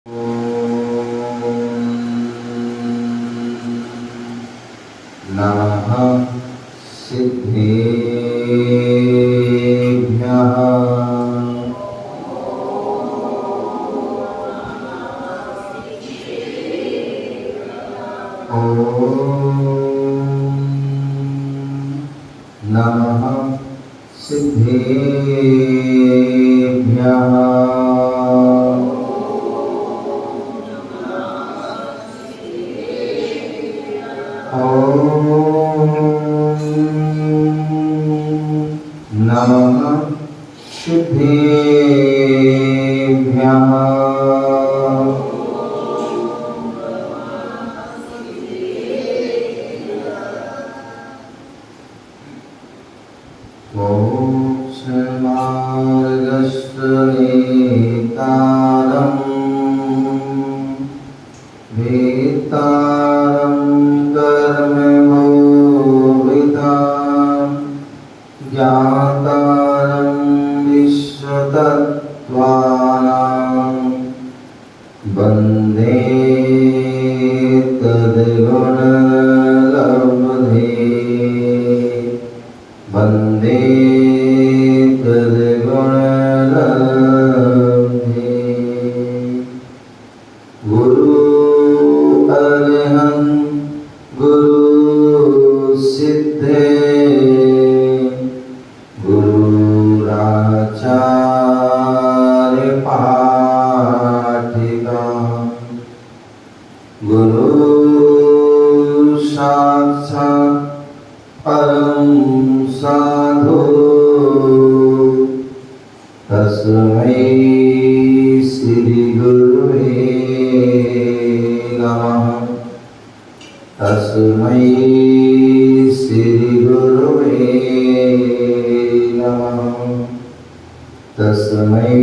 नमः सिद्धेभ्यः। ॐ नमः सिद्धेभ्यः। नमः सिद्धेभ्यः। मोक्षमार्गस्नेतारं वेत्तारं कर्मभोवितां ज्ञातारं विश्वतत्त्वानां वन्दे तद्गुणलब्धे। वन्दे तद्गुणलब्धे। गुरु अरहं गुरु सिद्धे गुरुराचार्य पाठिका। गुरु साक्षात् परं साधु तस्मै श्री गुरुवे नमः। तस्मै श्री गुरुवे नमः। तस्मै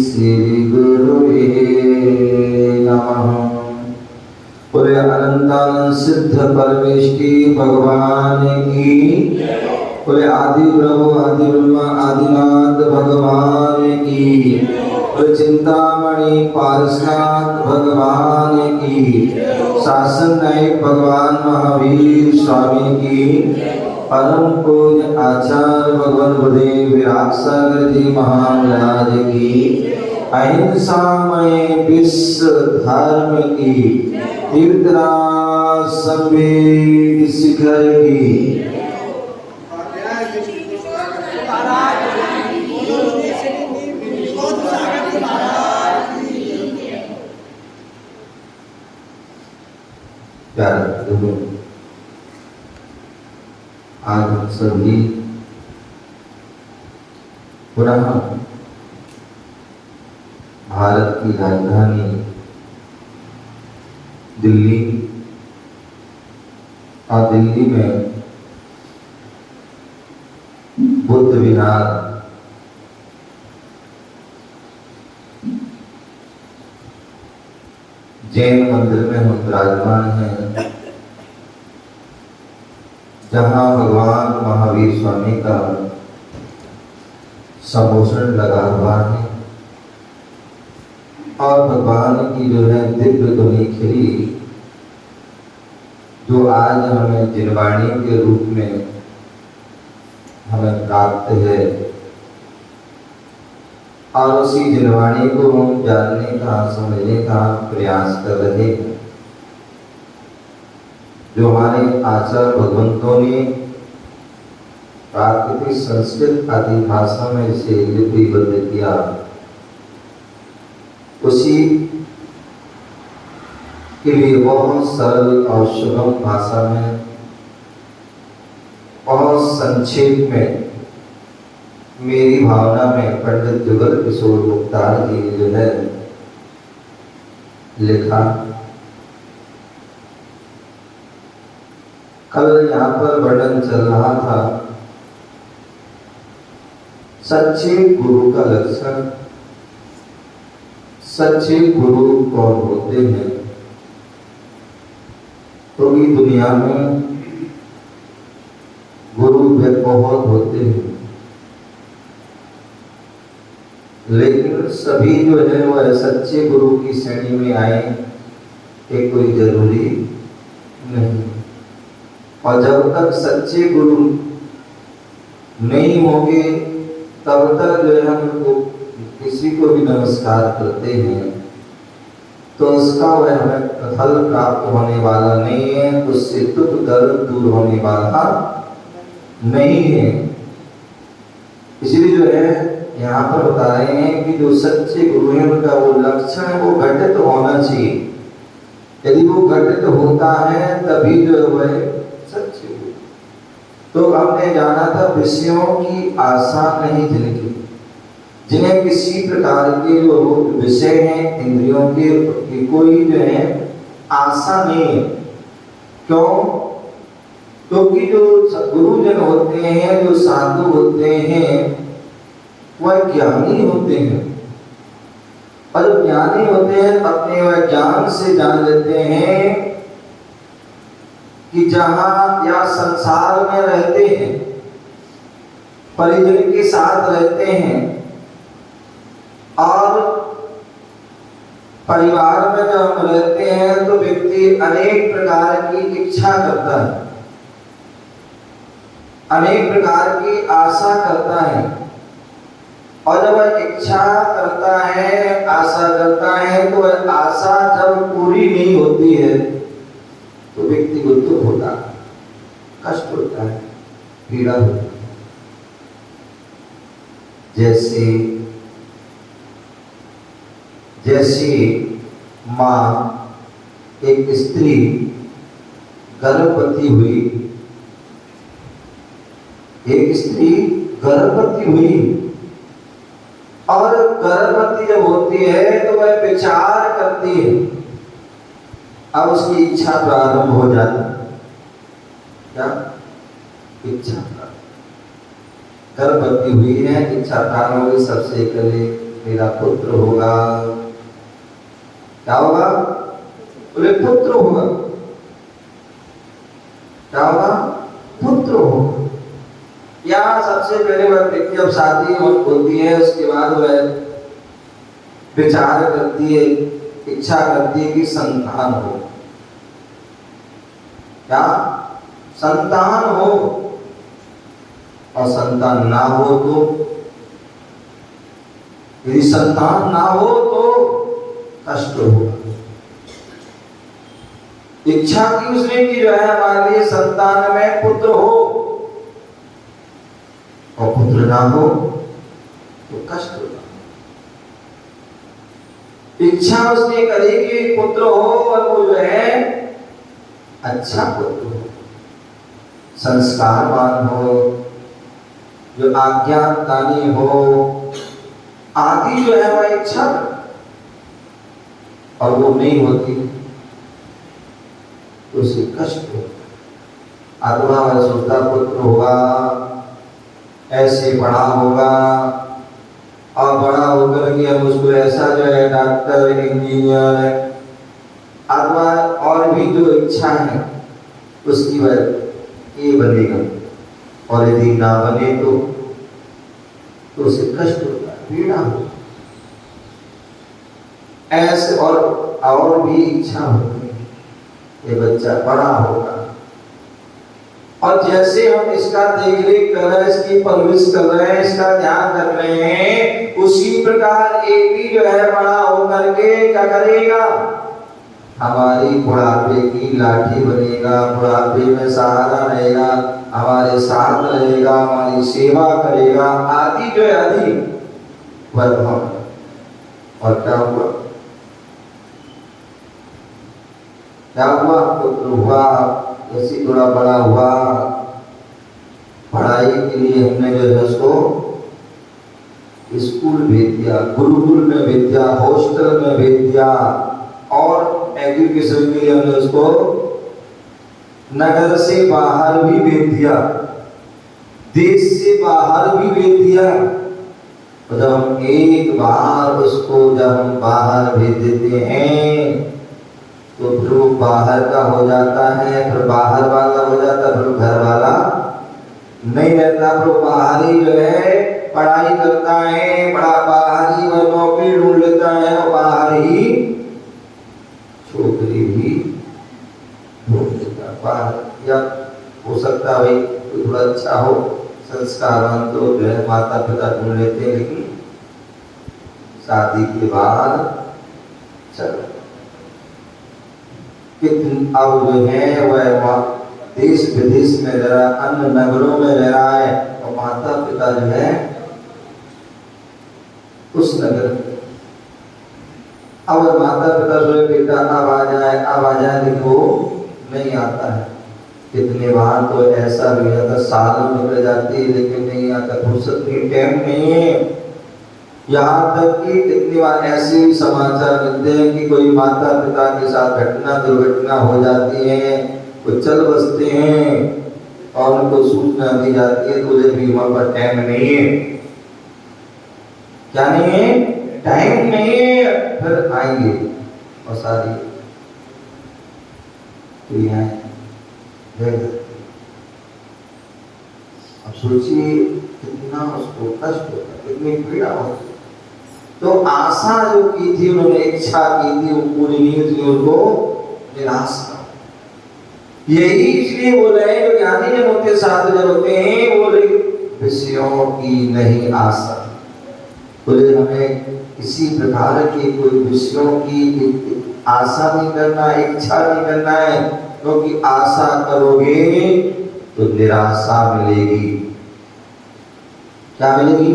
श्री गुरुवे नमः। बोले अनंतानंद सिद्ध परमेश की भगवान की। बोले आदि प्रभु आदि ब्रह्म आदिनाथ भगवान की। बोले चिंतामणि पारसनाथ भगवान की। शासन नायक भगवान महावीर स्वामी की। परम पूज्य आचार्य भगवान गुरुदेव विराट सागर जी महाराज की। अहिंसामय विश्व धर्म की। तीर्थराज संवेद शिखर की। आज हम सभी पुनः भारत की राजधानी दिल्ली और दिल्ली में बुद्ध विहार जैन मंदिर में हम विराजमान हैं, जहाँ भगवान महावीर स्वामी का सम्मोहन लगा हुआ है और भगवान की जो है दिव्य ध्वनि खिली, जो आज हमें जिनवाणी के रूप में हमें प्राप्त है और उसी जिनवाणी को हम जानने का समझने का प्रयास कर रहे हैं, जो हमारे आचार्य भगवंतों ने प्राकृतिक संस्कृत आदि भाषा में इसे लिपिबद्ध किया। उसी के लिए बहुत सरल और सुगम भाषा में बहुत संक्षेप में मेरी भावना में पंडित जुगल किशोर मुक्तार जी ने जो है लिखा। कल यहाँ पर वर्णन चल रहा था सच्चे गुरु का लक्षण। सच्चे गुरु कौन होते हैं? तो ये दुनिया में गुरु बहुत होते हैं, लेकिन सभी जो है वह सच्चे गुरु की श्रेणी में आए ये कोई जरूरी नहीं। और जब तक सच्चे गुरु नहीं होंगे तब तक जो है हमको किसी को भी नमस्कार करते हैं तो उसका वह हमें फल प्राप्त होने वाला नहीं है, उससे दुख दर्द दूर होने वाला नहीं है। इसलिए जो है यहाँ पर बता रहे हैं कि जो सच्चे गुरु हैं उनका वो लक्षण है वो घटित होना चाहिए। यदि वो घटित होता है तभी जो है वह सच्चे गुरु। तो हमने जाना था विषयों की आशा नहीं जिन्हें किसी प्रकार के जो विषय हैं इंद्रियों के कोई जो है आशा नहीं है। क्यों? क्योंकि जो गुरुजन होते हैं जो साधु होते हैं वह ज्ञानी होते हैं और ज्ञानी होते हैं अपने वह ज्ञान से जान लेते हैं कि जहां या संसार में रहते हैं परिजन के साथ रहते हैं और परिवार में जब हम रहते हैं तो व्यक्ति अनेक प्रकार की इच्छा करता है, अनेक प्रकार की आशा करता है और जब वह इच्छा करता है आशा करता है तो वह आशा जब पूरी नहीं होती है तो व्यक्ति को दुख होता है, कष्ट होता है, पीड़ा होती है। जैसे माँ एक स्त्री गर्भवती हुई, एक स्त्री गर्भवती हुई और गर्भवती जब होती है तो वह विचार करती है, अब उसकी इच्छा प्रारंभ हो जाती है। क्या इच्छा? गर्भवती हुई है, इच्छा प्रारंभ होगी, सबसे पहले मेरा पुत्र होगा। क्या होगा? बोले पुत्र होगा। क्या होगा? पुत्र होगा। या सबसे पहले वह व्यक्ति जब शादी होती है उसके बाद वह विचार करती है, इच्छा करती है कि संतान हो। क्या? संतान हो। और संतान ना हो तो, यदि संतान ना हो तो कष्ट होगा। इच्छा की उसने की जो है हमारे लिए संतान में पुत्र हो और पुत्र ना हो तो कष्ट होगा। इच्छा उसने करी कि पुत्र हो और वो जो है अच्छा पुत्र हो, संस्कारवान हो, जो आज्ञाकारी हो आदि जो है वह इच्छा और वो नहीं होती तो उसे कष्ट होता। अथवा वह सोचता पुत्र होगा, ऐसे बड़ा होगा और बड़ा होकर के हम उसको ऐसा जो है डॉक्टर, इंजीनियर अथवा और भी जो इच्छा है उसकी वह ये बनेगा और यदि ना बने तो उसे कष्ट होता है, पीड़ा होता है। ऐसे और भी इच्छा होती है ये बच्चा बड़ा होगा और जैसे हम इसका देख-रेख कर रहे हैं, इसकी परवरिश कर रहे हैं, इसका ध्यान रख रहे हैं, उसी प्रकार ये भी जो है बड़ा होकर के क्या करेगा? हमारी बुढ़ापे की लाठी बनेगा, बुढ़ापे में सहारा रहेगा, हमारे साथ रहेगा, हमारी सेवा करेगा आदि जो है आदि वह। और क्या हुआ? क्या हुआ? पुत्र हुआ, जैसे थोड़ा बड़ा हुआ, पढ़ाई के लिए हमने जो है उसको स्कूल भेज दिया, गुरुकुल में भेज दिया, हॉस्टल में भेज दिया और एजुकेशन के लिए हमने उसको नगर से बाहर भी भेज दिया, देश से बाहर भी भेज दिया। और जब हम एक बार उसको जब हम बाहर भेज देते हैं तो फिर वो बाहर का हो जाता है, फिर बाहर वाला हो जाता है, फिर घर वाला नहीं रहता, फिर बाहर ही जो है पढ़ाई करता है, बड़ा बाहर ही वह नौकरी ढूंढ लेता है और बाहर ही छोकरी भी ढूंढ लेता है बाहर। या हो सकता है भाई तो थोड़ा अच्छा हो, संस्कारवान तो जो है माता पिता ढूंढ लेते हैं, लेकिन शादी के बाद चलो अब जो है वह देश विदेश में रह रहा, अन्य नगरों में रह रहा है और माता पिता जो है उस नगर में। अब माता पिता जो बेटा अब आ जाए, लेकिन वो नहीं आता है। कितने बार तो ऐसा भी होता, सालों निकल जाती है लेकिन नहीं आता, फुर्सत नहीं, टाइम नहीं है। यहाँ तक कि कितनी बार ऐसे भी समाचार मिलते हैं कि कोई माता पिता के साथ दुर्घटना हो जाती है, वो चल बसते हैं और उनको सूचना दी जाती है, तो भी वहां पर टाइम नहीं है। क्या नहीं है? टाइम नहीं है, फिर आएंगे और शादी तो यहाँ अब सोचिए कितना उसको कष्ट होता, कितनी पीड़ा होती। तो आशा जो की थी उन्होंने, इच्छा की थी, वो पूरी नहीं हुई, उनको निराशा। यही इसलिए बोल रहे हैं जो ज्ञानी जन होते, साधु जन होते हैं, बोले विषयों की नहीं आशा। बोले हमें किसी प्रकार के कोई विषयों की आशा नहीं करना, इच्छा नहीं करना है, क्योंकि आशा करोगे तो निराशा मिलेगी। क्या मिलेगी?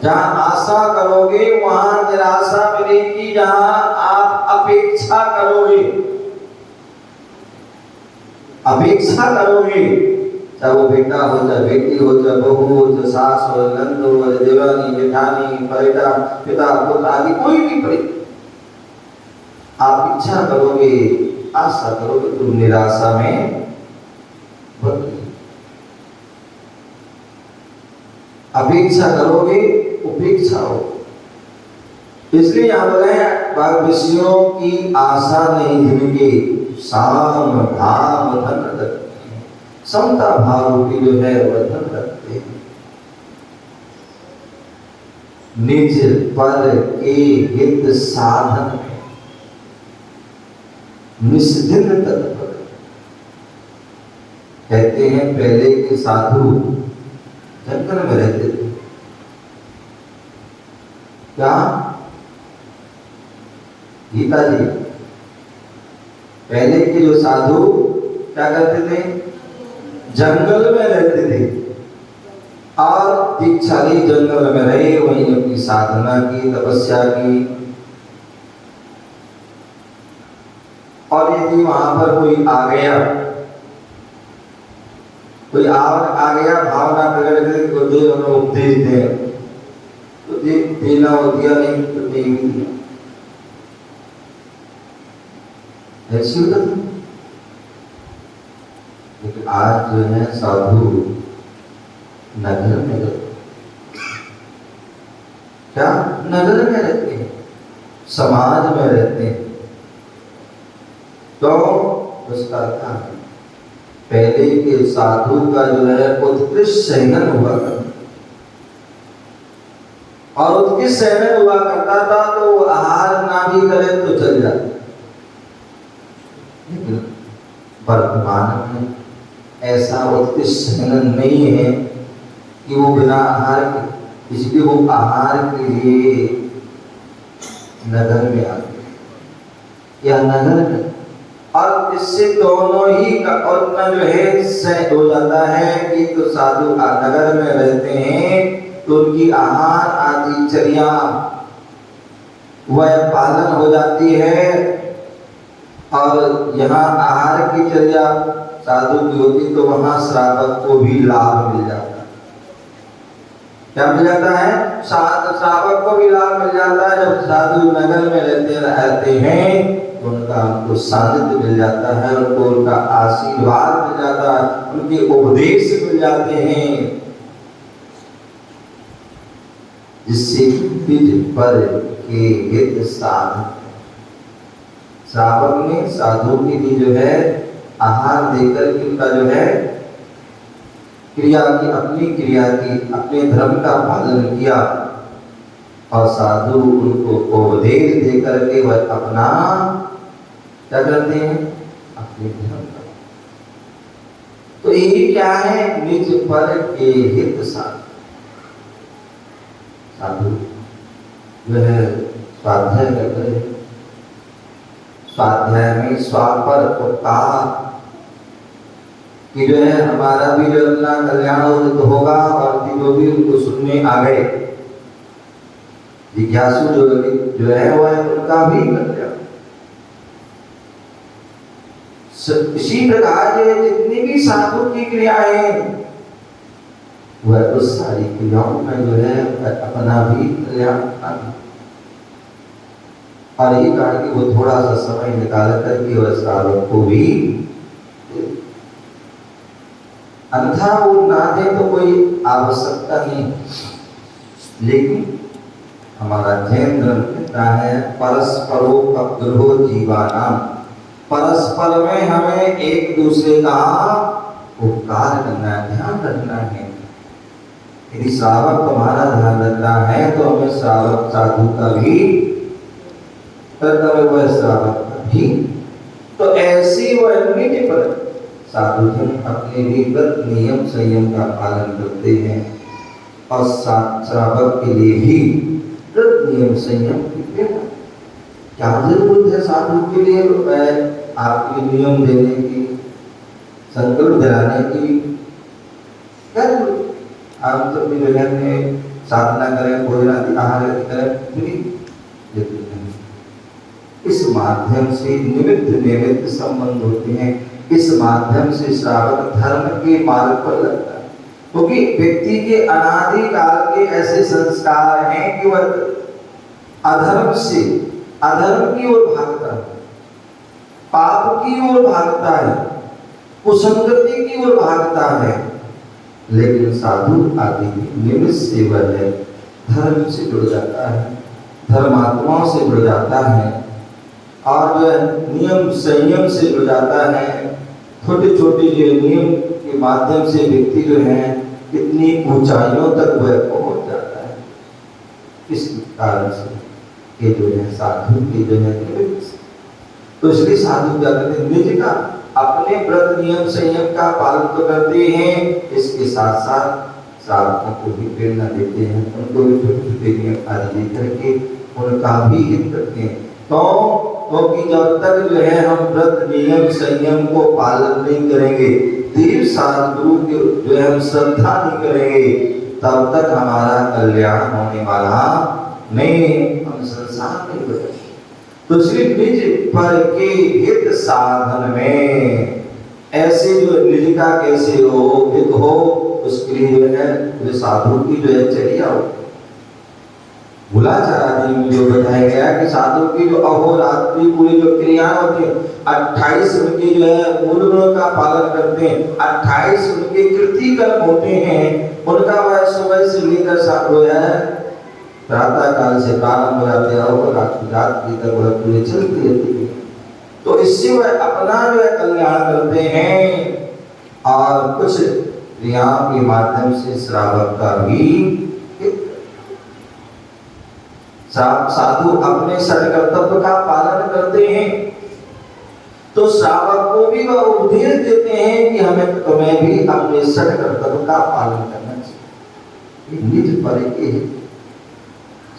जहाँ आशा करोगे वहां निराशा मिलेगी। जहाँ आप अपेक्षा करोगे, चाहे वो बेटा हो, चाहे बेटी हो, चाहे बहू हो, चाहे सास हो, नंद हो, देवानी जेठानी, बेटा पिता पुत्र आदि कोई भी पड़े, आप इच्छा करोगे, आशा करोगे तो निराशा में बदले। अपेक्षा करोगे उपेक्षा हो। इसलिए यहाँ बोले विषयों की आशा नहीं जिनके साम भाव धन रखते हैं, समता भाव रूपी जो है वह धन रखते हैं। निज पर के हित साधन निस्दिन तत्पर। कहते हैं पहले के साधु जंगल में रहते थे। क्या गीता जी? पहले के जो साधु क्या करते थे? जंगल में रहते थे और दीक्षा ली, जंगल में रहे, वहीं अपनी साधना की, तपस्या की। और यदि वहां पर कोई आ गया, भावना प्रकट करके तो दे उन्हें उपदेश दे, तो देना हो, दिया नहीं तो नहीं दिया, ऐसी होता था। लेकिन आज जो है साधु नगर में रहते, क्या नगर में रहते हैं, समाज में रहते हैं। तो उसका क्या है? पहले के साधु का जो है उत्कृष्ट सहन हुआ करता, और उत्कृष्ट सहन हुआ करता था तो आहार ना भी करे तो चल जाता। लेकिन वर्तमान में ऐसा उत्कृष्ट सहन नहीं है कि वो बिना आहार के, इसलिए वो आहार के लिए नगर में आते या नगर में, और इससे दोनों ही का उतना जो है सह हो जाता है कि तो साधु नगर में रहते हैं तो उनकी आहार आदि चर्या वह पालन हो जाती है, और यहाँ आहार की चर्या साधु की होती तो वहाँ श्रावक को भी लाभ मिल जाता है। क्या मिल जाता है? श्रावक को भी लाभ मिल जाता है। जब साधु नगर में रहते हैं उनका हमको सानिध्य मिल जाता है, उनको उनका आशीर्वाद मिल जाता है, उनके उपदेश मिल जाते हैं, जिससे पर के हित साधन। श्रावक ने साधु के लिए जो है आहार देकर के उनका जो है क्रिया की, अपनी क्रिया की, अपने धर्म का पालन किया और साधु उनको उपदेश दे करके वह अपना क्या करते हैं, अपने धर्म का। तो ये क्या है, निज पर के हित साधु। साधु वह स्वाध्याय कर रहे, स्वाध्याय में स्वापर उपकार कि जो है हमारा भी जो अपना कल्याण होगा और जो भी उनको सुनने आ गए जिज्ञासु जो है वह उनका भी कल्याण। इसी प्रकार जो जितनी भी साधु की क्रियाएं वह उस सारी क्रियाओं में जो है अपना भी कल्याण और ये कहा कि वो थोड़ा सा समय निकाल करके वह साधक को भी, अन्यथा वो ना दे तो कोई आवश्यकता नहीं। लेकिन हमारा जैन धर्म कहता है परस्परोपद्रवो जीवानाम, परस्पर में हमें एक दूसरे का उपकार करना है, ध्यान रखना है। यदि श्रावक तुम्हारा ध्यान रखना है तो हमें श्रावक साधु का भी कर्तव्य, वह श्रावक का भी। तो ऐसी वह निज पर साधुजन अपने भी व्रत नियम संयम का पालन करते हैं और श्रावक के लिए भी व्रत नियम संयम की प्रेरणा। क्या जरूरत है साधु के लिए आपके नियम देने की, संकल्प दिलाने की? क्या जरूरत? आप तो भी जगह में साधना करें, भोजन आदि आहार करें, इस माध्यम से निमित्त संबंध होते हैं। इस माध्यम से श्रावक धर्म के मार्ग पर लगता है, क्योंकि व्यक्ति के अनादि काल के ऐसे संस्कार हैं कि वह अधर्म से अधर्म की ओर भागता है, पाप की ओर भागता है, कुसंगति की ओर भागता है। लेकिन साधु आदि निमित्त से वह है धर्म से जुड़ जाता है, धर्मात्माओं से जुड़ जाता है और नियम संयम से जुड़ जाता है। छोटे छोटे जो नियम के माध्यम से व्यक्ति जो है कितनी ऊंचाइयों तक वह पहुंच जाता है। इस कारण से ये जो है साधु की जो है, तो इसलिए साधु क्या करते हैं, निज का अपने व्रत नियम संयम का पालन तो करते हैं, इसके साथ साथ साधकों को भी प्रेरणा देते हैं, उनको भी छोटे छोटे नियम आदि दे करके उनका भी हित करते हैं। क्योंकि जब तक जो है हम व्रत नियम संयम को पालन नहीं करेंगे, देव सद्गुरु की जो है हम श्रद्धा नहीं करेंगे, तब तक हमारा कल्याण होने वाला नहीं, हम संसार नहीं बचेंगे। तो श्री निज पर के हित साधन में ऐसे जो निज का कैसे हो हित हो, उसके लिए जो है जो साधु की जो है चर्या हो। मूलाचार आदि में जो बताया गया कि साधु की जो अहोरात्रि पूरी जो क्रियाएं होती है, 28 उनके जो है मूल गुणों का पालन करते हैं, 28 उनके कृति कर्म होते हैं, उनका वह सुबह से लेकर शाम जो है प्रातः काल से प्रारंभ हो जाते हैं और रात्रि तक वह पूरी चलती रहती है। तो इससे वह अपना जो है कल्याण करते हैं और कुछ क्रियाओं के माध्यम से श्रावक का भी। साधु अपने सत्कर्तव्य का पालन करते हैं तो श्रावक को भी वह उपदेश देते हैं कि हमें तुम्हें भी अपने सत्कर्तव्य का पालन करना चाहिए। निज पर के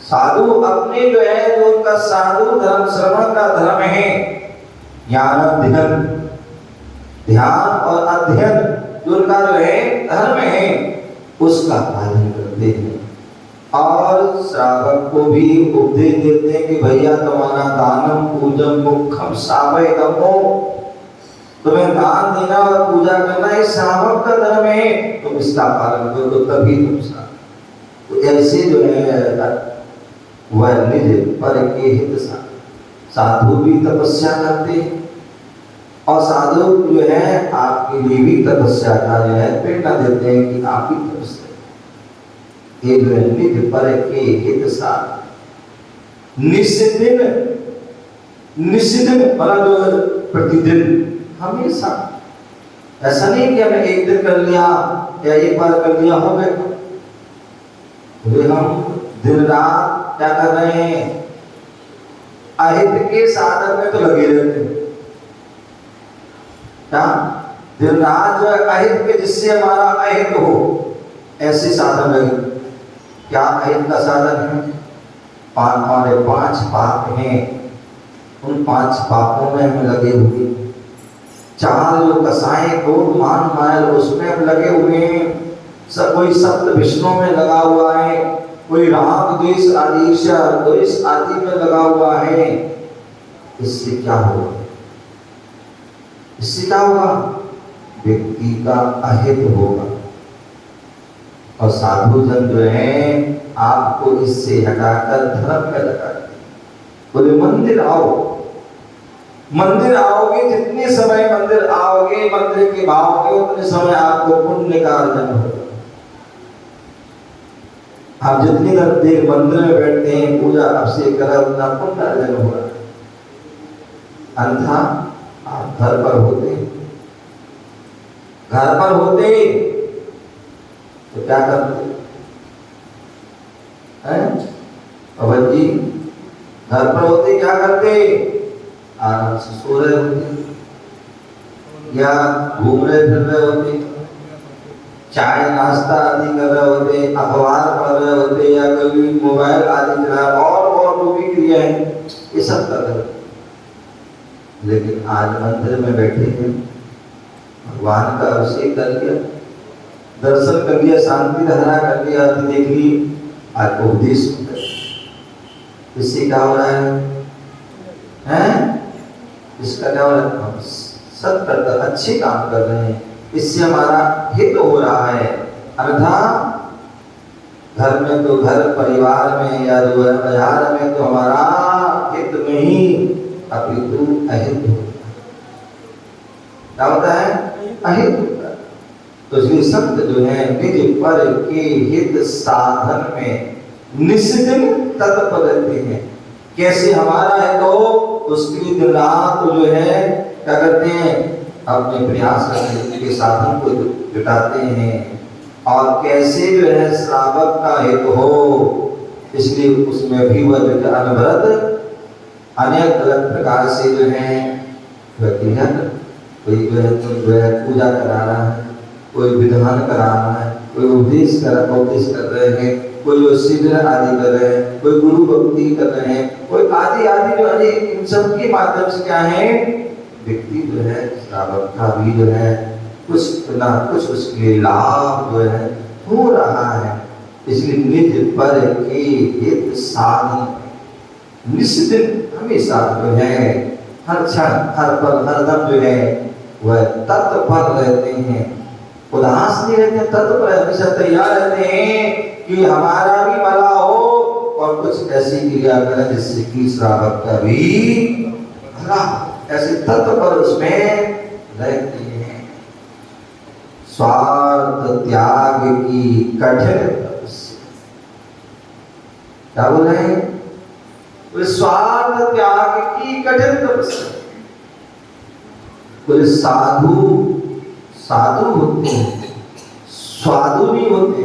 साधु अपने जो है जो उनका साधु धर्म श्रवण का धर्म है, ज्ञान ध्यान और अध्ययन जो उनका जो है धर्म है, उसका पालन करते हैं और श्रावक को भी उपदेश देते हैं कि भैया तुम्हारा दानम पूजम मुखम सावयतमो, तुम्हें दान देना और पूजा करना ये श्रावक का धर्म है, तुम इसका पालन करो तो तभी तुम तो ऐसे जो है वह निज पर के हित साधु भी तपस्या करते हैं और साधु जो है आपके लिए भी तपस्या का जो है प्रेरणा देते हैं कि आप भी तपस्या निज पर के हित साधु। निश्चित मतलब जो प्रतिदिन हमेशा ऐसा नहीं कि हमने एक दिन कर लिया या एक बार कर लिया हो गए, तो हम दिन रात क्या कर रहे हैं, अहित के साधन में तो लगे रहते हैं। क्या दिन रात जो है अहित के, जिससे हमारा अहित हो ऐसे साधन लगे। क्या अहित का साधन है? हमारे 5 पाप हैं, उन 5 पापों में हम लगे हुए। 4 जो कसाएं क्रोध मान मायल उसमें हम लगे हुए हैं। सब कोई सप्त विष्णु में लगा हुआ है, कोई राग द्वेष आदि ईर्ष्या द्वेष आदि में लगा हुआ है। इससे क्या होगा? इससे क्या होगा? व्यक्ति का अहित होगा। और साधु जन जो है आपको इससे हटाकर धर्म में लगा देंगे। बोले मंदिर आओ, मंदिर आओगे, जितने समय मंदिर आओगे, मंदिर के भावोगे, उतने समय आपको पुण्य का अर्जन होगा। आप जितनी देर मंदिर में बैठते हैं, पूजा अभिषेक करा, उतना पुण्य अर्जन होगा। अन्यथा आप घर पर होते, घर पर होते तो क्या करते हैं? अवध जी घर पर होते क्या करते? आराम से सो रहे होते या घूम रहे फिर रहे होते, चाय नाश्ता आदि कर रहे होते, अखबार पढ़ रहे होते या कोई मोबाइल आदि चला, और जो भी क्रिया है ये सब कर रहे होते। लेकिन आज मंदिर में बैठे हैं, भगवान का अभिषेक कर लिया, दर्शन कर लिया, शांति धारा कर लिया, देख ली, आज उपदेश सुन रहे। इससे क्या हो रहा है? इसका क्या हो रहा है? हम सब करकर अच्छे काम कर रहे हैं, इससे हमारा हित हो रहा है। अन्यथा घर में तो, घर परिवार में या बाजार में तो हमारा हित नहीं, अपितु अहित होता है। क्या होता है? अहित होता है। तो इसलिए संत जो है निज पर के हित साधन में निष्दिन तत्पर रहते हैं। कैसे हमारा है तो उसके लिए दिन रात जो है क्या करते हैं? अपने प्रयास करते के साधन को जुटाते हैं। और कैसे जो है श्रावक का हित हो, इसलिए उसमें भी वह जो अनवरत अनेक अलग प्रकार से जो है कोई जो है पूजा करा रहा है, कोई विधान करा रहा है, कोई उपदेश कर रहे हैं, कोई शिविर आदि कर रहे हैं, कोई गुरु भक्ति कर रहे हैं, कोई आदि आदि जो है, इन सब के माध्यम से क्या है, व्यक्ति जो है श्रावक का भी जो है कुछ ना कुछ उसके लाभ जो है हो रहा है। इसलिए निज पर के हित साधन निश्चित हमेशा जो है हर क्षण हर पल हर दम जो है वह तत्पर रहते हैं, उदास नहीं रहते, तत्पर हमेशा तैयार रहते हैं कि हमारा भी भला हो और कुछ ऐसी क्रिया करें जिससे कि श्रावक का भी भला, ऐसे तत्पर उसमें रहते हैं। स्वार्थ त्याग की कठिन तपस्या, क्या बोल रहे हैं? स्वार्थ त्याग की कठिन तपस्या। कोई साधु साधु होते हैं, साधु नहीं होते।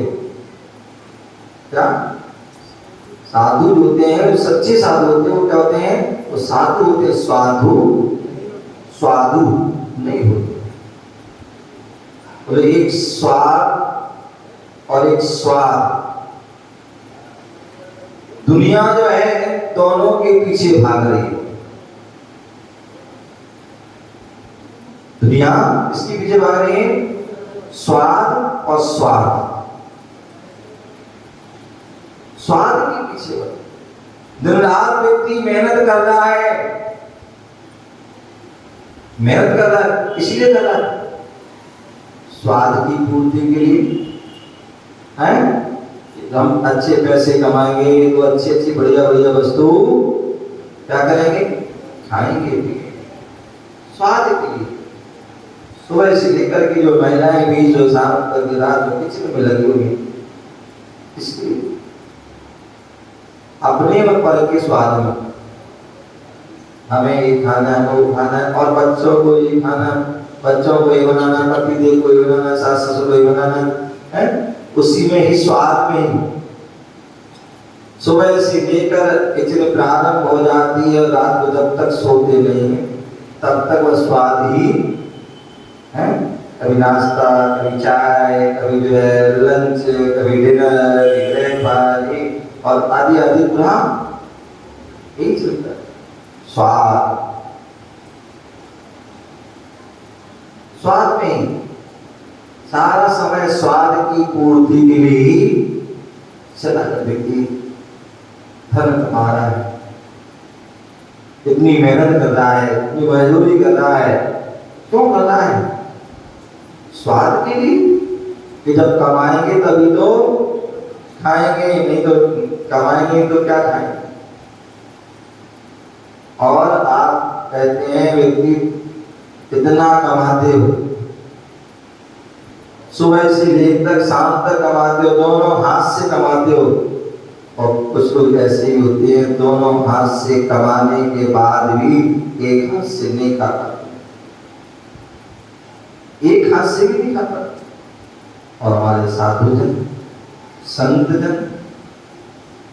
क्या साधु होते हैं? सच्चे साधु होते हैं। वो क्या होते हैं? वो साधु होते हैं। साधु साधु नहीं होते। तो एक स्वार्थ और एक स्वार्थ, दुनिया जो है दोनों के पीछे भाग रही है। दुनिया इसके पीछे भाग रही है, स्वार्थ और स्वार्थ, स्वार्थ के पीछे दिन रात व्यक्ति मेहनत कर रहा है, मेहनत कर रहा है, इसलिए कर रहा है स्वार्थ की पूर्ति के लिए है। हम अच्छे पैसे कमाएंगे तो अच्छी अच्छी बढ़िया बढ़िया वस्तु क्या करेंगे? खाएंगे पिएंगे, स्वाद के लिए। सुबह से लेकर के जो महिलाएं भी जो शाम तक रात में किचन में लगी हुई, इसलिए अपने पर के स्वाद में हमें ये खाना है, वो खाना है, और बच्चों को ये खाना, बच्चों को ही बनाना, पति देव को ही बनाना, सास ससुर को ही बनाना है, उसी में ही स्वाद में ही सुबह से लेकर किचन प्रारंभ हो जाती है, रात को जब तक सोते नहीं तब तक वह स्वाद ही है। कभी नाश्ता, कभी चाय, कभी जो है लंच, कभी डिनर, ब्रेकफास्ट और आदि आदि पूरा यही चलता है। स्वाद, स्वाद में सारा समय स्वाद की पूर्ति के लिए ही चला व्यक्ति धन कमा रहा है, इतनी मेहनत कर रहा है, इतनी मजदूरी कर रहा है। क्यों कर रहा है? स्वाद के लिए कि जब कमाएंगे तभी तो खाएंगे, नहीं तो कमाएंगे तो क्या खाएंगे। और आप कहते हैं व्यक्ति कितना कमाते हो, सुबह से लेकर शाम तक कमाते हो, दोनों हाथ से कमाते हो। और कुछ लोग ऐसे ही होते हैं, दोनों हाथ से कमाने के बाद भी एक हाथ से नहीं खाता, एक हाथ से भी नहीं खाता। और हमारे साधु जन, संत जन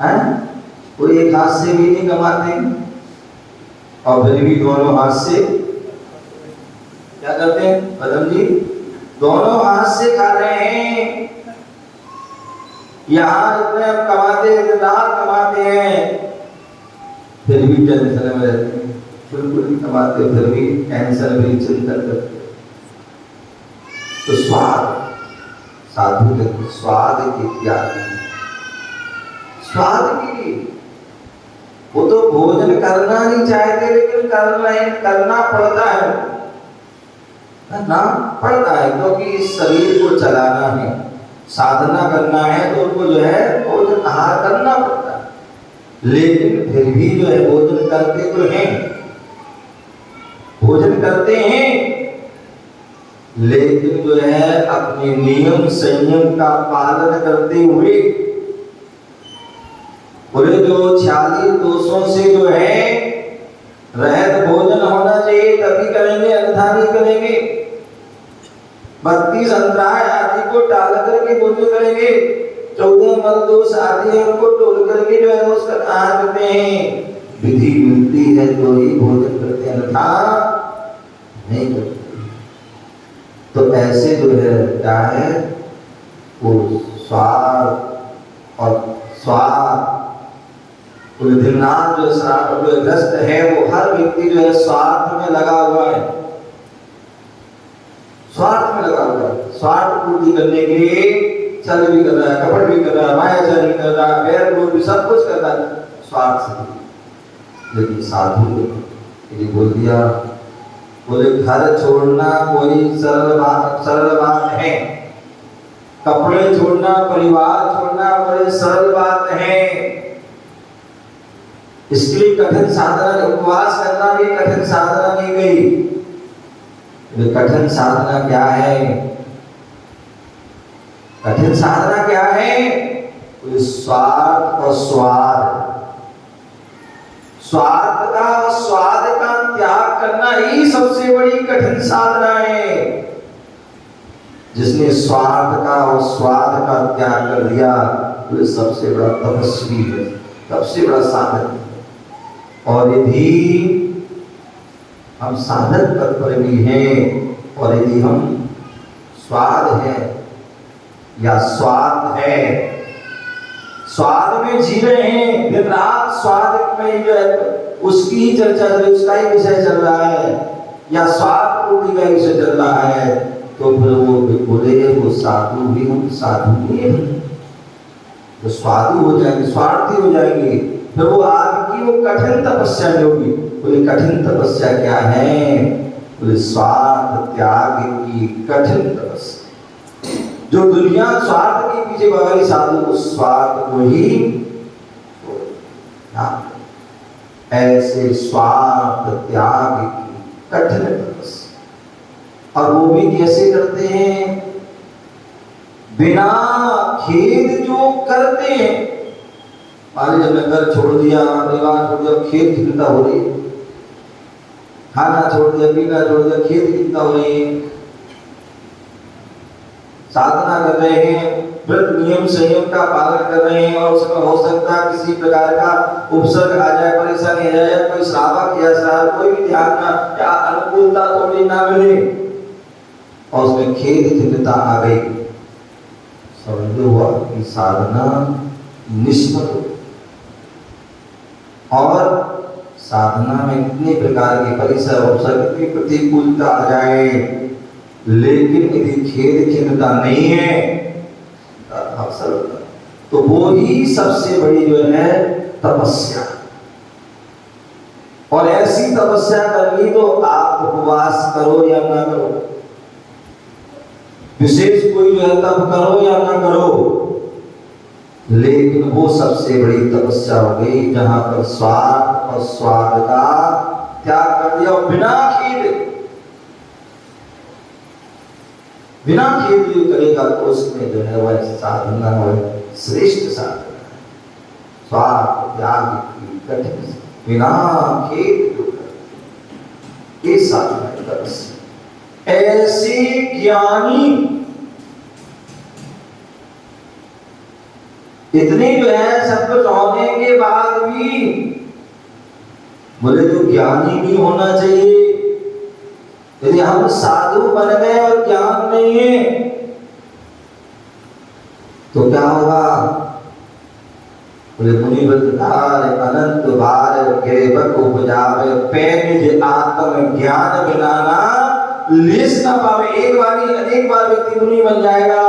हैं, वो एक हाथ से भी नहीं कमाते और फिर भी दोनों हाथ से क्या करते हैं? पदम जी, दोनों हाथ से खा रहे हैं। यहाँ इतने हम कमाते हैं, रात कमाते हैं, फिर भी टेंशन में रहते हैं, बिल्कुल नहीं कमाते फिर भी टेंशन भी चिंता करते। तो स्वाद, साधु के स्वाद की त्यागी, स्वाद के लिए वो तो भोजन करना नहीं चाहते, लेकिन करना पड़ता है, करना पड़ता है, क्योंकि इस शरीर को चलाना है, साधना करना है, तो उनको जो है भोजन आहार करना पड़ता है। लेकिन फिर भी जो है भोजन करते तो हैं, भोजन करते हैं, लेकिन जो है अपने नियम संयम का पालन करते हुए पूरे जो 46 दोषों से जो है रहित भोजन होना चाहिए, तभी करेंगे, अन्यथा नहीं करेंगे। 32 अंतराय आदि को टाल करके भोजन करेंगे, 14 मल दोष आदि है उनको टोल करके जो है उसका आहार करते हैं। विधि मिलती है तो ही भोजन करते हैं, अन्यथा नहीं करते। तो ऐसे जो है क्या है, वो स्वाद और स्वाद दिन रात जो ग्रस्त है, वो हर व्यक्ति जो है स्वार्थ में लगा हुआ है, स्वार्थ में लगा हुआ है। स्वार्थ पूर्ति करने के लिए छल भी कर रहा है, कपट भी कर रहा है, मायाचारी कर रहा है, वैर क्रोध भी सब कुछ कर रहा है स्वार्थ से। लेकिन साधु ने बोल दिया, बोले घर छोड़ना कोई सरल बात है, कपड़े छोड़ना, परिवार छोड़ना बड़ी सरल बात है। इसके लिए कठिन साधना, उपवास करना भी कठिन साधना नहीं गई। कठिन साधना क्या है? कठिन साधना क्या है? स्वार्थ और स्वाद, स्वार्थ का और स्वाद का त्याग करना ही सबसे बड़ी कठिन साधना है। जिसने स्वार्थ का और स्वाद का त्याग कर दिया, वो सबसे बड़ा तपस्वी है, सबसे बड़ा साधक है। और यदि हम साधक पद पर भी हैं और यदि हम स्वाद है या स्वाद है, स्वाद में जी रहे हैं, दिन रात स्वाद में जो है उसकी ही चर्चा चल रही, उसका ही विषय चल रहा है, या स्वाद पूर्ति का विषय चल रहा है, तो फिर वो बोले वो साधु भी, हम साधु भी हैं, तो स्वादु हो जाएंगे, स्वार्थी हो जाएंगे। फिर वो आपकी वो कठिन तपस्या में होगी। बोले कठिन तपस्या क्या है? बोले स्वार्थ त्याग की कठिन तपस्या। जो दुनिया स्वार्थ के पीछे भागी, साधु उस स्वार्थ को ही ऐसे स्वार्थ त्याग की कठिन तपस्या। और वो भी कैसे करते हैं? बिना खेद जो करते हैं। मान लीजिए हमने घर छोड़ दिया, परिवार छोड़ दिया, खेत चिंता हो रही है, खाना छोड़ दिया, पीना छोड़ दिया, खेत कितना हो रही है, साधना कर रहे हैं, व्रत नियम संयम का पालन कर रहे हैं, और उसमें हो सकता है किसी प्रकार का उपसर्ग आ जाए, परेशानी आ जाए, कोई श्रावक या श्रावक कोई भी ध्यान ना या अनुकूलता थोड़ी ना मिले और उसमें खेद चिंता आ गई, समझ हुआ कि साधना निष्फल हो। और साधना में इतने प्रकार के परिसर उपसर्ग, कितनी प्रतिकूलता आ जाए, लेकिन यदि खेद चिंता नहीं है अवसर, तो वो ही सबसे बड़ी जो है तपस्या। और ऐसी तपस्या करनी तो आप उपवास करो या ना करो, विशेष कोई जो है तप करो या ना करो, लेकिन वो सबसे बड़ी तपस्या हो गई जहां पर स्वार्थ और स्वाद का त्याग कर दिया, और बिना खेद जो करेगा तो उसमें जो है वह साधना वह श्रेष्ठ साधना है। स्वार्थ त्याग की कठिन बिना खेद जो करे ये साधना है तपस्या। ऐसे ज्ञानी इतने जो है सब कुछ होने के बाद भी बोले तो ज्ञानी भी होना चाहिए। यदि हम साधु बन गए और ज्ञान नहीं है तो क्या होगा? बोले मुनिवृत्तार अनंत बार गिरेबक उपजावे पैनिज आत्म ज्ञान बिनाना लेस ना पावे। एक बार ही अनेक बार व्यक्ति मुनि बन जाएगा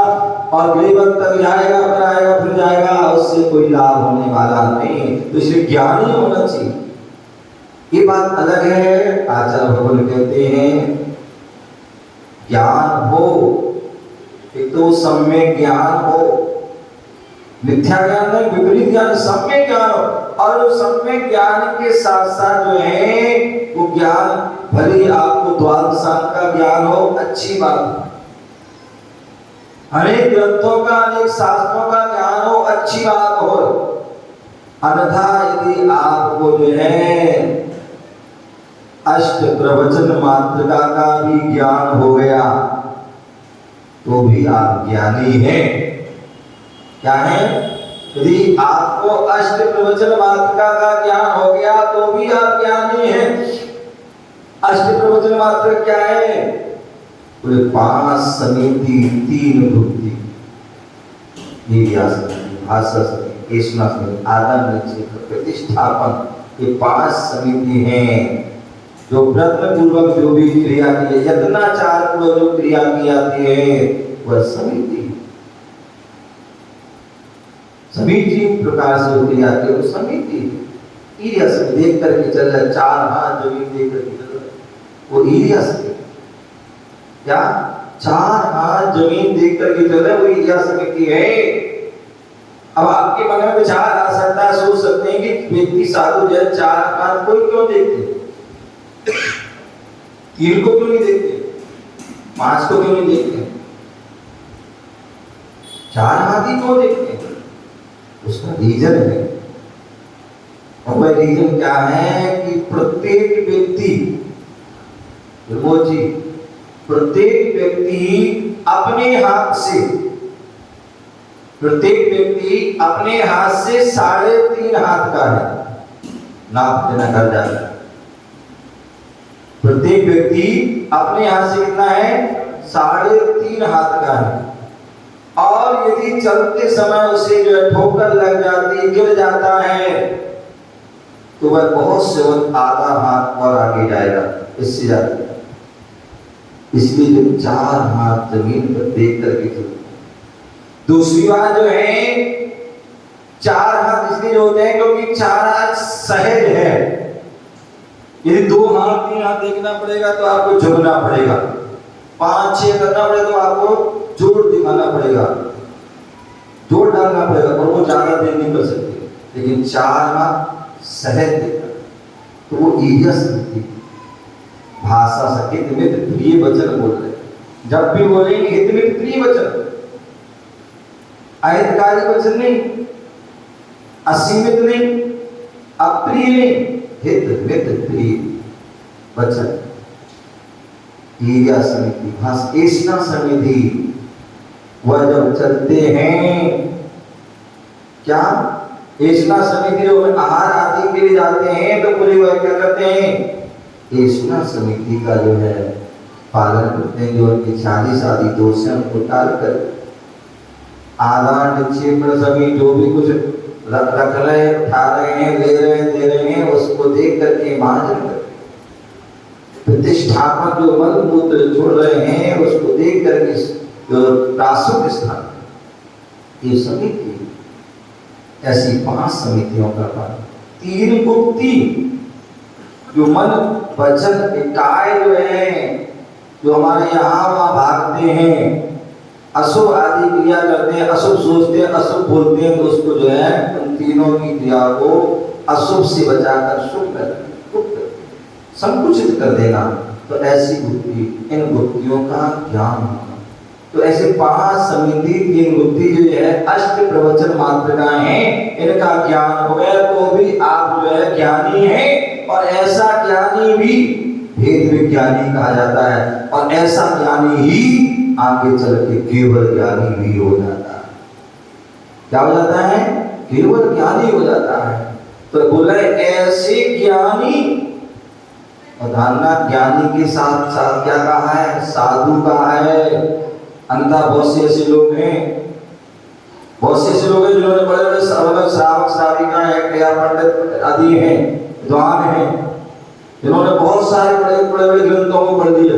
और गिरेबक तक जाएगा, फिर आएगा, फिर जाएगा, उससे कोई लाभ होने वाला नहीं। तो इसलिए ज्ञानी होना चाहिए। ये बात अलग है। आचार्य भगवान कहते हैं ज्ञान हो, एक तो सम्यक ज्ञान हो, मिथ्या ज्ञान नहीं, विपरीत ज्ञान, सम्यक ज्ञान हो। और सम्यक ज्ञान के साथ साथ जो है वो ज्ञान भले आपको द्वादशांग का ज्ञान हो, अच्छी बात, अनेक ग्रंथों का अनेक शास्त्रों का ज्ञान हो, अच्छी बात हो। अन्यथा यदि आपको जो है अष्ट प्रवचन मात्रका का भी ज्ञान हो गया तो भी आप ज्ञानी हैं। क्या है? यदि आपको अष्ट प्रवचन मात्रका का ज्ञान हो गया तो भी आप ज्ञानी हैं। अष्ट प्रवचन मात्र क्या है? पूरे 5 समिति 3 भुक्ति, ये भाषा समिति, केशना समिति, आदम निश्चय, प्रतिष्ठापन, ये 5 समिति हैं जो प्रयत्न पूर्वक जो भी क्रिया की, यत्नाचार पूर्वक जो क्रिया की जाती है वह समिति। समिति प्रकार से जो क्रिया की वो समिति। ईरिया समिति देख करके चल रहा, 4 हाथ जमीन देख करके चल रहा, वो ईरिया समिति। क्या 4 हाथ जमीन देख करके चल रहा है, वो ईरिया समिति है। अब आपके मन में विचार आ सकता है, सोच सकते हैं कि व्यक्ति साधु जो 4 हाथ कोई क्यों देखते, 3 को क्यों नहीं देखते, 5 को क्यों नहीं देखते, 4 हाथ ही क्यों देखते हैं? उसका रीजन है। और वह रीजन क्या है कि प्रत्येक व्यक्ति, जी, प्रत्येक व्यक्ति अपने हाथ से, प्रत्येक व्यक्ति अपने हाथ से 3.5 हाथ का है, नाप देना कर जाता है। प्रत्येक व्यक्ति अपने हाथ से कितना है? 3.5 हाथ का है। और यदि चलते समय उसे जो है ठोकर लग जाती, गिर जाता है, तो वह बहुत से वक्त आधा हाथ और आगे जाएगा, इससे ज्यादा। इसलिए जो 4 हाथ जमीन पर देख करके चलते। दूसरी बात जो है 4 हाथ इसलिए होते हैं क्योंकि 4 हाथ सहज है। यदि 2 हाथ 3 हाथ देखना पड़ेगा तो आपको झुकना पड़ेगा, 5-6 करना पड़ेगा तो आपको जोर दिखाना पड़ेगा, जोर डालना पड़ेगा, और वो ज्यादा देर नहीं कर सकते। लेकिन 4 हाथ सहज देता, तो वो ईजस भाषा से हित मित्र प्रिय वचन बोल रहे। जब भी बोलेंगे हित मित्र प्रिय वचन, अहितकारी वचन नहीं, असीमित नहीं, अप्रिय नहीं, हित मित्र प्रिय। वचन, ईर्ष्या समिति, भाषेष्णा समिति, वह जब चलते हैं क्या एष्णा समिति जो आहार आदि के लिए जाते हैं तो पूरे वह क्या करते हैं एष्णा समिति का जो है पालन करते हैं, जो उनकी 40 आदि दोष है उनको टाल कर आदान निक्षेपण सभी जो भी कुछ रख रहे उठा रहे हैं ले रहे हैं दे रहे हैं उसको देख करके मार्जन करते, प्रतिष्ठापन जो मल मूत्र छोड़ रहे हैं उसको देख करके जो रासुक स्थान ये समिति, ऐसी 5 समितियों का पालन। 3 गुप्ती जो मन वचन काय जो है जो हमारे यहाँ वहाँ भागते हैं, अशुभ आदि क्रिया करते हैं, अशुभ सोचते हैं, अशुभ बोलते हैं, तो उसको जो है उन तीनों की क्रिया को अशुभ से बचाकर शुभ कर संकुचित कर देना। तो ऐसी गुप्ती, इन गुप्तियों का ज्ञान होना। तो ऐसे 5 समिति 3 गुप्ती जो है अष्ट प्रवचन मात्रकाएं हैं, इनका ज्ञान हो गया तो भी आप जो है ज्ञानी हैं। और ऐसा ज्ञानी भी भेद विज्ञानी कहा जाता है, और ऐसा ज्ञानी ही आगे चल के केवल ज्ञानी भी हो जाता है। क्या हो जाता है? केवल ज्ञानी हो जाता है। तो बोले ऐसे ज्ञानी, और धारणा ज्ञानी के साथ साथ क्या कहा है? साधु कहा है। अंधा बहुत से ऐसे लोग हैं, बहुत से ऐसे लोग हैं जिन्होंने बड़े बड़े श्रावक श्राविका है, क्रिया पंडित आदि हैं, विद्वान हैं, जिन्होंने बहुत सारे बड़े बड़े ग्रंथों को पढ़ दिया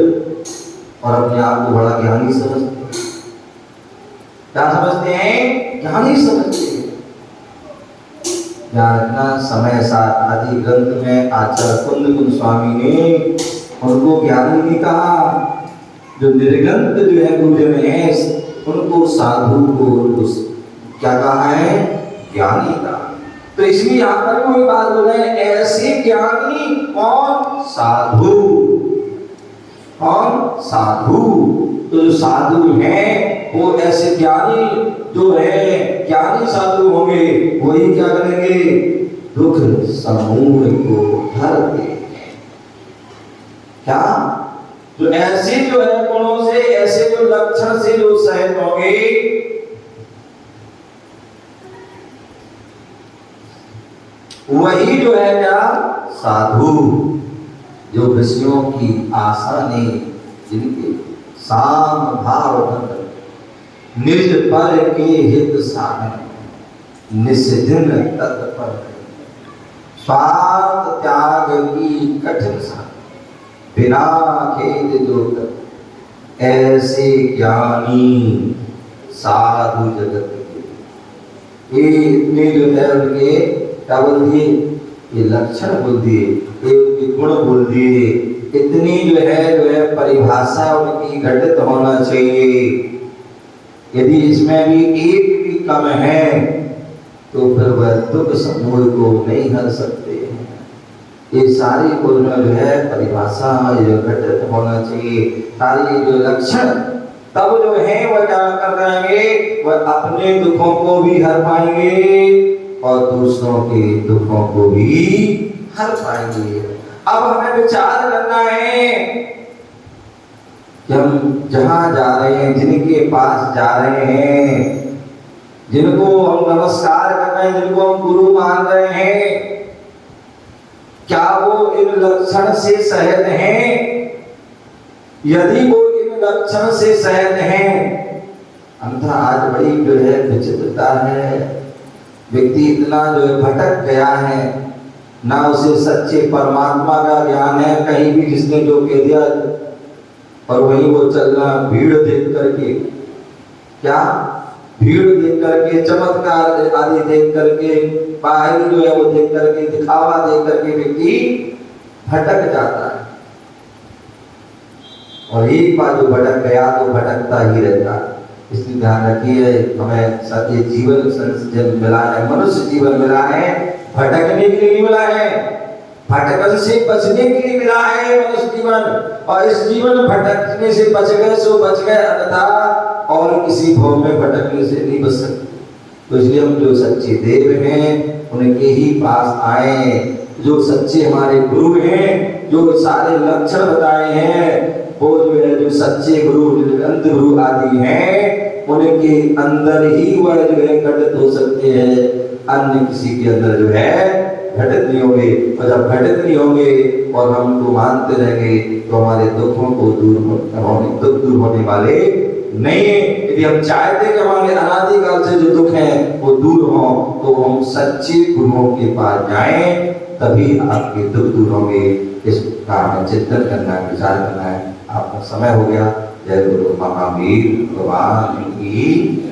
और अपने आप को बड़ा ज्ञानी समझते हैं। क्या समझते हैं? ज्ञानी समझते हैं। ज्ञाना समय साथ आदि ग्रंथ में आचार्य कुंद स्वामी ने उनको ज्ञानी नहीं कहा, जो निर्ग्रंथ जो है गुरुजन है उनको साधु को क्या कहा है? ज्ञानी का। तो इसलिए यहाँ पर कोई बात बोल रहे हैं ऐसे ज्ञानी कौन? साधु। कौन? साधु। तो जो साधु हैं वो ऐसे ज्ञानी जो है ज्ञानी साधु होंगे, वही क्या करेंगे? दुख समूह को हरते। क्या? जो ऐसे जो है गुणों से, ऐसे जो लक्षण से जो सहित होंगे, वही जो है क्या? साधु। जो विषयों की आशा नहीं, जिनके साम भाव निज पर के हित साधन, निस्दिन तत्पर स्वार्थ त्याग की कठिन साधन, बिना खेद जो कर ऐसे ज्ञानी साधु जगत के। ये इतने जो है उनके क्या बोल दिए? ये लक्षण बोल दिए, ये उनके गुण बोल दिए, इतनी जो है परिभाषा उनकी घटित होना चाहिए। यदि इसमें भी एक भी कम है तो फिर वह दुख समूह को नहीं हर सकते हैं। ये सारी गुण जो है परिभाषा जो घटित होना चाहिए, सारी जो लक्षण, तब जो है वह क्या कर रहेंगे? वह अपने दुखों को भी हर पाएंगे और दूसरों के दुखों को भी हर पाएंगे। अब हमें विचार करना है कि हम जहाँ जा रहे हैं, जिनके पास जा रहे हैं, जिनको हम नमस्कार कर रहे हैं, जिनको हम गुरु मान रहे हैं, क्या वो इन लक्षण से सहज हैं? यदि वो इन लक्षण से सहज हैं, अंधा आज बड़ी जो है विचित्रता है, व्यक्ति इतना जो है भटक गया है, ना उसे सच्चे परमात्मा का ज्ञान है, कहीं भी जिसने जो कह दिया और वहीं वो चलना, भीड़ देख करके, क्या भीड़ देख करके, चमत्कार आदि देख करके, बाहरी जो है वो देख करके, दिखावा देख करके व्यक्ति भटक जाता है। और एक बार जो भटक गया तो भटकता ही रहता है। इसलिए ध्यान रखिए, हमें सत्य जीवन जब मिला है, मनुष्य जीवन मिला है, भटकने के लिए मिला है, भटकन से बचने के लिए मिला है मनुष्य जीवन। और इस जीवन भटकने से बच गए सो बच गए, अन्यथा और किसी भव में भटकने से नहीं बच सकते। तो इसलिए हम जो सच्चे देव हैं उनके ही पास आए, जो सच्चे हमारे गुरु हैं जो सारे लक्षण बताए हैं वो जो है जो सच्चे गुरु अंत गुरु आदि हैं उनके अंदर ही वह जो है घटित हो सकते हैं, अन्य किसी के अंदर जो है घटित नहीं होंगे। और जब घटित नहीं होंगे और हम उनको मानते रहेंगे तो हमारे दुखों को दुख दूर होने वाले नहीं है। यदि हम चाहते कि हमारे अनादिकाल से जो दुख हैं वो दूर हों तो हम सच्चे गुरुओं के पास जाएं, तभी आपके दुख दूर होंगे। इस का हमें चिंतन करना है, विचार करना है। आपका समय हो गया। जय गुरु महावीर भगवान की।